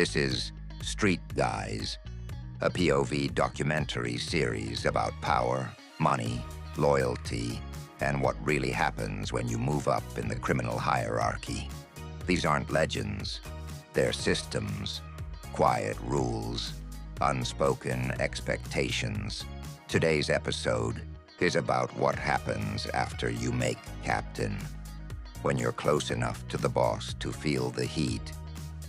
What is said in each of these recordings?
This is Street Guys, a POV documentary series about power, money, loyalty, and what really happens when you move up in the criminal hierarchy. These aren't legends, they're systems, quiet rules, unspoken expectations. Today's episode is about what happens after you make captain. When you're close enough to the boss to feel the heat,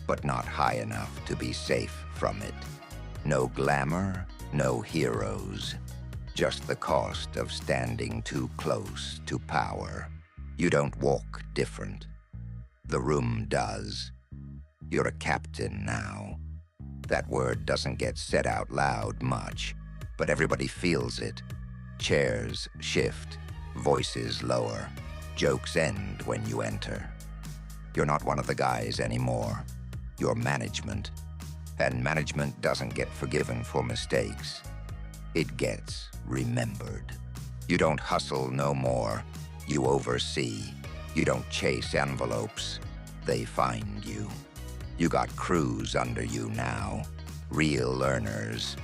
but not high enough to be safe from it. No glamour, no heroes. Just the cost of standing too close to power. You don't walk different. The room does. You're a captain now. That word doesn't get said out loud much, but everybody feels it. Chairs shift, voices lower, jokes end when you enter. You're not one of the guys anymore. You're management. And management doesn't get forgiven for mistakes. It gets remembered. You don't hustle no more. You oversee. You don't chase envelopes. They find you. You got crews under you now. Real learners.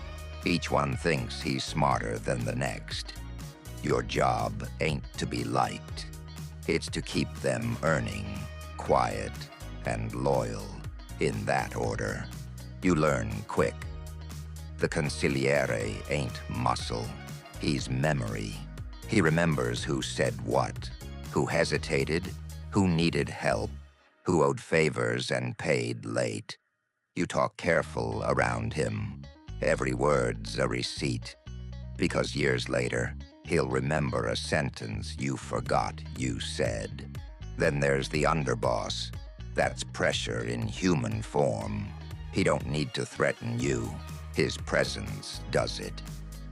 Each one thinks he's smarter than the next. Your job ain't to be liked. It's to keep them earning, quiet and loyal, in that order. You learn quick. The consigliere ain't muscle. He's memory. He remembers who said what, who hesitated, who needed help, who owed favors and paid late. You talk careful around him. Every word's a receipt. Because years later, he'll remember a sentence you forgot you said. Then there's the underboss. That's pressure in human form. He don't need to threaten you. His presence does it.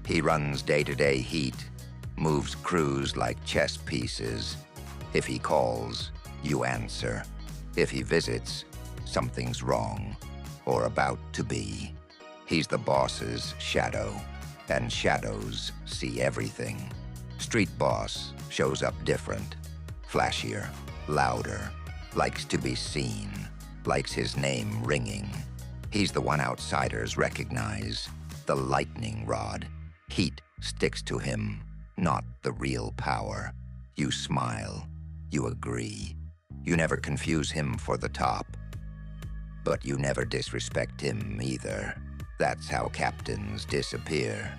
He runs day-to-day heat, moves crews like chess pieces. If he calls, you answer. If he visits, something's wrong, or about to be. He's the boss's shadow, and shadows see everything. Street boss shows up different, flashier, louder, likes to be seen, likes his name ringing. He's the one outsiders recognize, the lightning rod. Heat sticks to him, not the real power. You smile, you agree. You never confuse him for the top. But you never disrespect him either. That's how captains disappear.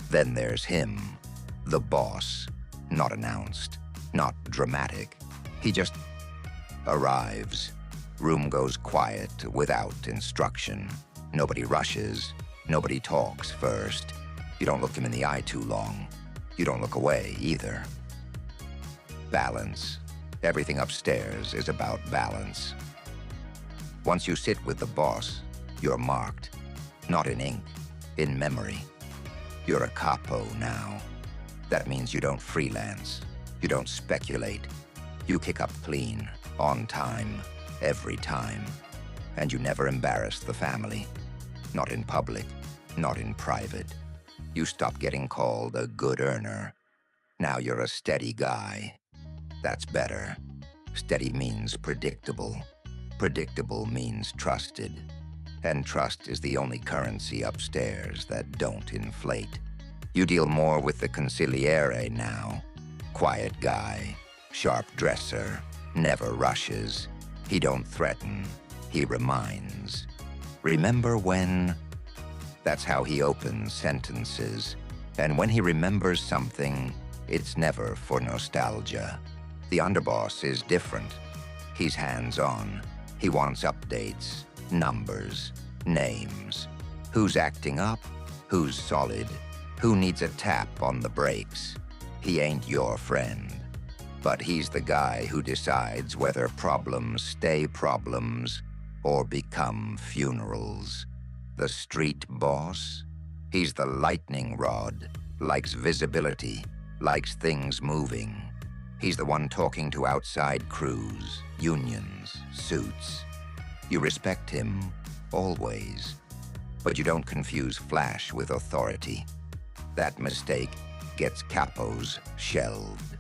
Then there's him, the boss, not announced, not dramatic. He just arrives. Room goes quiet without instruction. Nobody rushes. Nobody talks first. You don't look him in the eye too long. You don't look away either. Balance. Everything upstairs is about balance. Once you sit with the boss, you're marked. Not in ink, in memory. You're a capo now. That means you don't freelance. You don't speculate. You kick up clean, on time, every time. And you never embarrass the family. Not in public, not in private. You stop getting called a good earner. Now you're a steady guy. That's better. Steady means predictable. Predictable means trusted. And trust is the only currency upstairs that don't inflate. You deal more with the consigliere now. Quiet guy, sharp dresser, never rushes. He don't threaten, he reminds. Remember when? That's how he opens sentences. And when he remembers something, it's never for nostalgia. The underboss is different. He's hands-on. He wants updates, numbers, names. Who's acting up? Who's solid? Who needs a tap on the brakes? He ain't your friend. But he's the guy who decides whether problems stay problems or become funerals. The street boss? He's the lightning rod, likes visibility, likes things moving. He's the one talking to outside crews, unions, suits. You respect him, always. But you don't confuse flash with authority. That mistake gets capos shelved.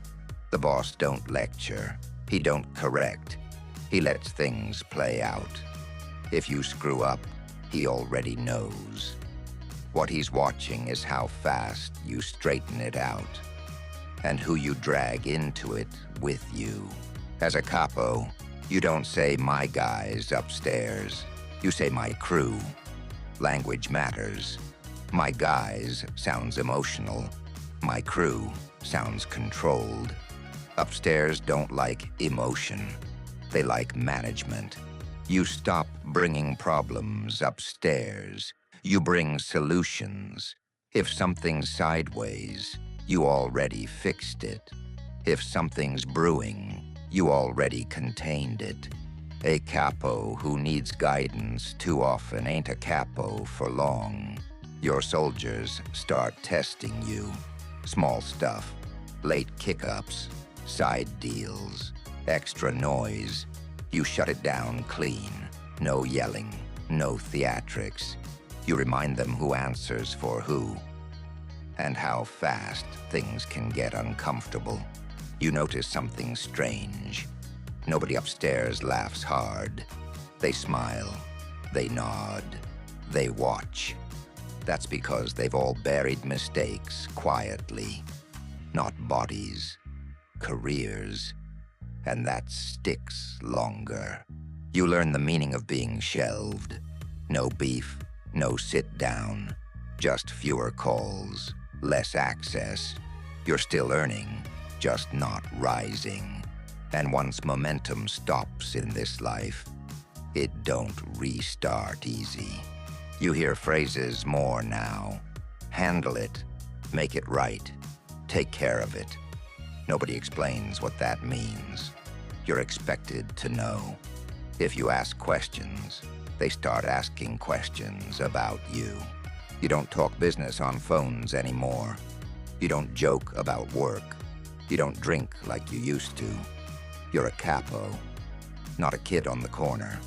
The boss don't lecture. He don't correct. He lets things play out. If you screw up, he already knows. What he's watching is how fast you straighten it out, and who you drag into it with you. As a capo, you don't say "my guys upstairs." You say "my crew." Language matters. "My guys" sounds emotional. "My crew" sounds controlled. Upstairs don't like emotion. They like management. You stop bringing problems upstairs. You bring solutions. If something's sideways, you already fixed it. If something's brewing, you already contained it. A capo who needs guidance too often ain't a capo for long. Your soldiers start testing you. Small stuff, late kick-ups, side deals, extra noise. You shut it down clean. No yelling, no theatrics. You remind them who answers for who, and how fast things can get uncomfortable. You notice something strange. Nobody upstairs laughs hard. They smile, they nod, they watch. That's because they've all buried mistakes quietly. Not bodies, careers. And that sticks longer. You learn the meaning of being shelved. No beef, no sit down, just fewer calls, less access. You're still earning, just not rising. And once momentum stops in this life, it don't restart easy. You hear phrases more now. Handle it, make it right, take care of it. Nobody explains what that means. You're expected to know. If you ask questions, they start asking questions about you. You don't talk business on phones anymore. You don't joke about work. You don't drink like you used to. You're a capo, not a kid on the corner.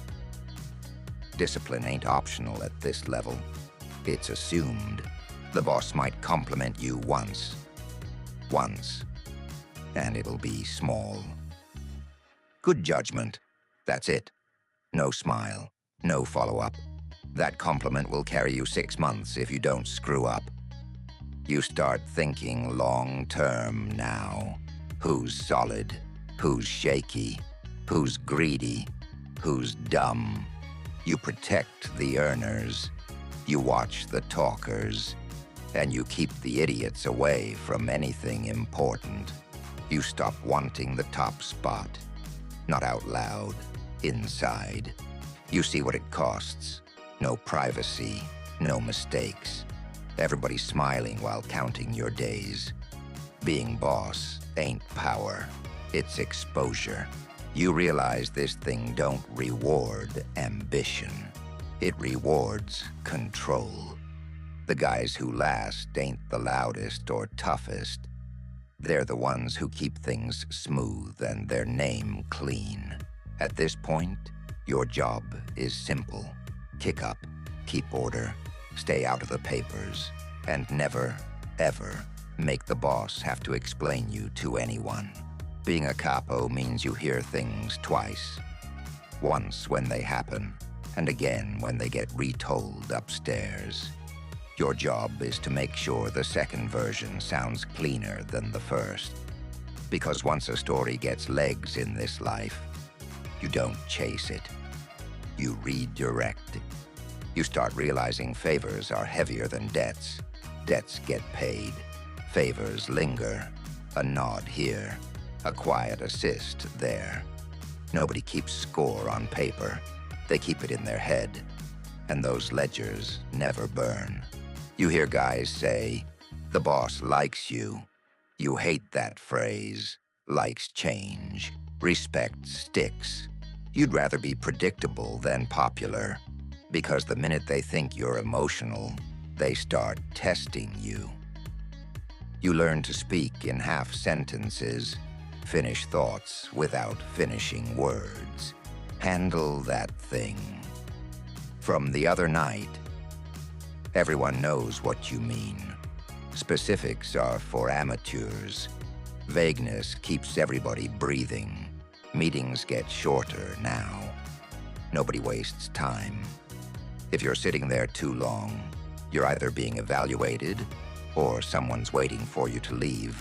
Discipline ain't optional at this level. It's assumed. The boss might compliment you once, and it'll be small. Good judgment. That's it. No smile, no follow-up. That compliment will carry you 6 months if you don't screw up. You start thinking long-term now. Who's solid? Who's shaky? Who's greedy? Who's dumb? You protect the earners. You watch the talkers. And you keep the idiots away from anything important. You stop wanting the top spot. Not out loud, inside. You see what it costs. No privacy, no mistakes. Everybody smiling while counting your days. Being boss ain't power, it's exposure. You realize this thing don't reward ambition. It rewards control. The guys who last ain't the loudest or toughest. They're the ones who keep things smooth and their name clean. At this point, your job is simple. Kick up, keep order, stay out of the papers, and never, ever make the boss have to explain you to anyone. Being a capo means you hear things twice. Once when they happen, and again when they get retold upstairs. Your job is to make sure the second version sounds cleaner than the first. Because once a story gets legs in this life, you don't chase it. You redirect it. You start realizing favors are heavier than debts. Debts get paid. Favors linger. A nod here. A quiet assist there. Nobody keeps score on paper. They keep it in their head. And those ledgers never burn. You hear guys say, "The boss likes you." You hate that phrase. Likes change. Respect sticks. You'd rather be predictable than popular. Because the minute they think you're emotional, they start testing you. You learn to speak in half sentences, finish thoughts without finishing words. Handle that thing. From the other night, everyone knows what you mean. Specifics are for amateurs. Vagueness keeps everybody breathing. Meetings get shorter now. Nobody wastes time. If you're sitting there too long, you're either being evaluated or someone's waiting for you to leave,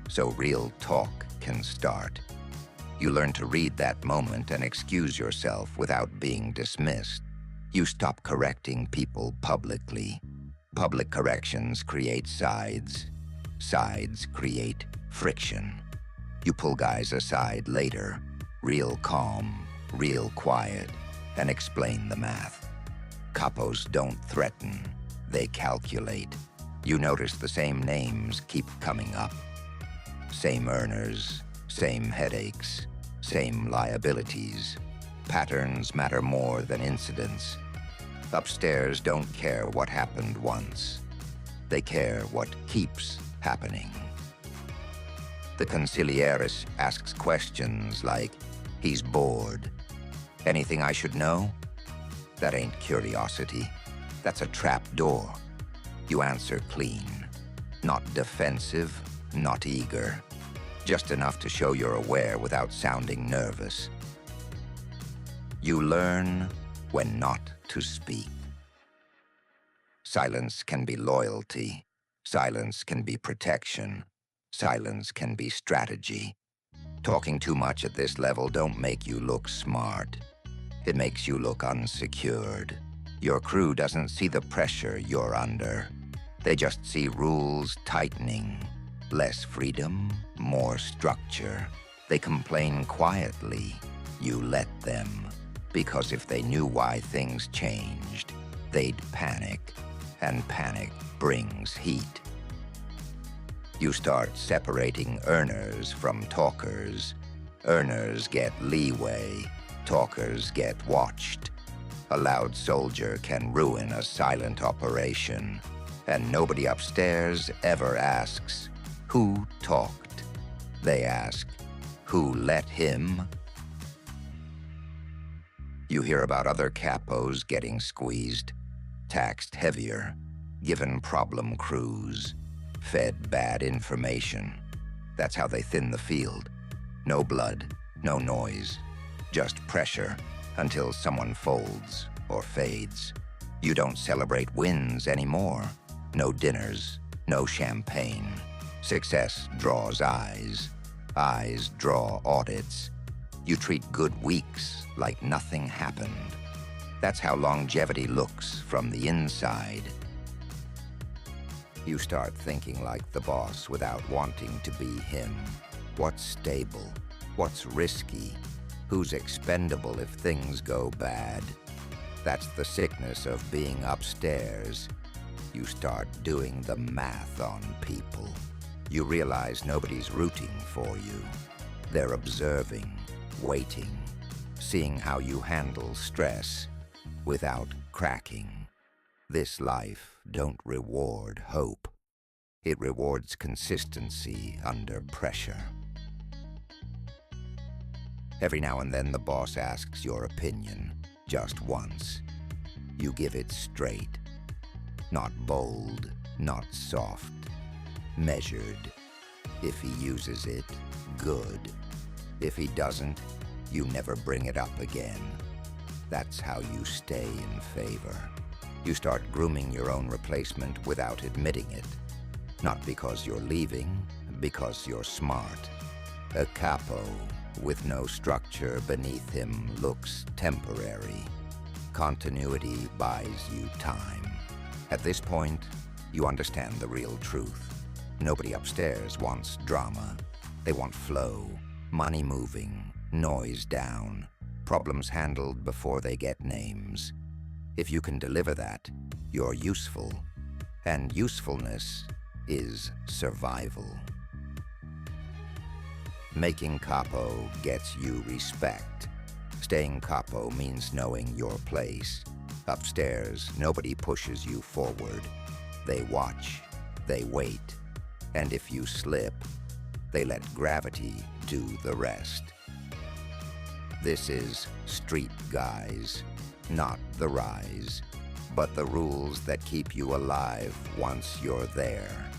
so real talk can start. You learn to read that moment and excuse yourself without being dismissed. You stop correcting people publicly. Public corrections create sides. Sides create friction. You pull guys aside later, real calm, real quiet, and explain the math. Capos don't threaten, they calculate. You notice the same names keep coming up. Same earners, same headaches, same liabilities. Patterns matter more than incidents. Upstairs don't care what happened once. They care what keeps happening. The consiglieris asks questions like, he's bored. Anything I should know? That ain't curiosity. That's a trap door. You answer clean. Not defensive, not eager. Just enough to show you're aware without sounding nervous. You learn when not to speak. Silence can be loyalty. Silence can be protection. Silence can be strategy. Talking too much at this level don't make you look smart. It makes you look unsecured. Your crew doesn't see the pressure you're under. They just see rules tightening. Less freedom, more structure. They complain quietly. You let them. Because if they knew why things changed, they'd panic. And panic brings heat. You start separating earners from talkers. Earners get leeway. Talkers get watched. A loud soldier can ruin a silent operation. And nobody upstairs ever asks, who talked? They ask, who let him? You hear about other capos getting squeezed, taxed heavier, given problem crews, fed bad information. That's how they thin the field. No blood, no noise, just pressure until someone folds or fades. You don't celebrate wins anymore. No dinners, no champagne. Success draws eyes. Eyes draw audits. You treat good weeks like nothing happened. That's how longevity looks from the inside. You start thinking like the boss without wanting to be him. What's stable? What's risky? Who's expendable if things go bad? That's the sickness of being upstairs. You start doing the math on people. You realize nobody's rooting for you. They're observing, waiting, seeing how you handle stress without cracking. This life don't reward hope. It rewards consistency under pressure. Every now and then the boss asks your opinion, just once. You give it straight. Not bold, not soft. Measured. If he uses it, good. If he doesn't, you never bring it up again. That's how you stay in favor. You start grooming your own replacement without admitting it. Not because you're leaving, because you're smart. A capo with no structure beneath him looks temporary. Continuity buys you time. At this point, you understand the real truth. Nobody upstairs wants drama. They want flow, money moving, noise down, problems handled before they get names. If you can deliver that, you're useful. And usefulness is survival. Making capo gets you respect. Staying capo means knowing your place. Upstairs, nobody pushes you forward. They watch, they wait, and if you slip, they let gravity do the rest. This is street guys, not the rise, but the rules that keep you alive once you're there.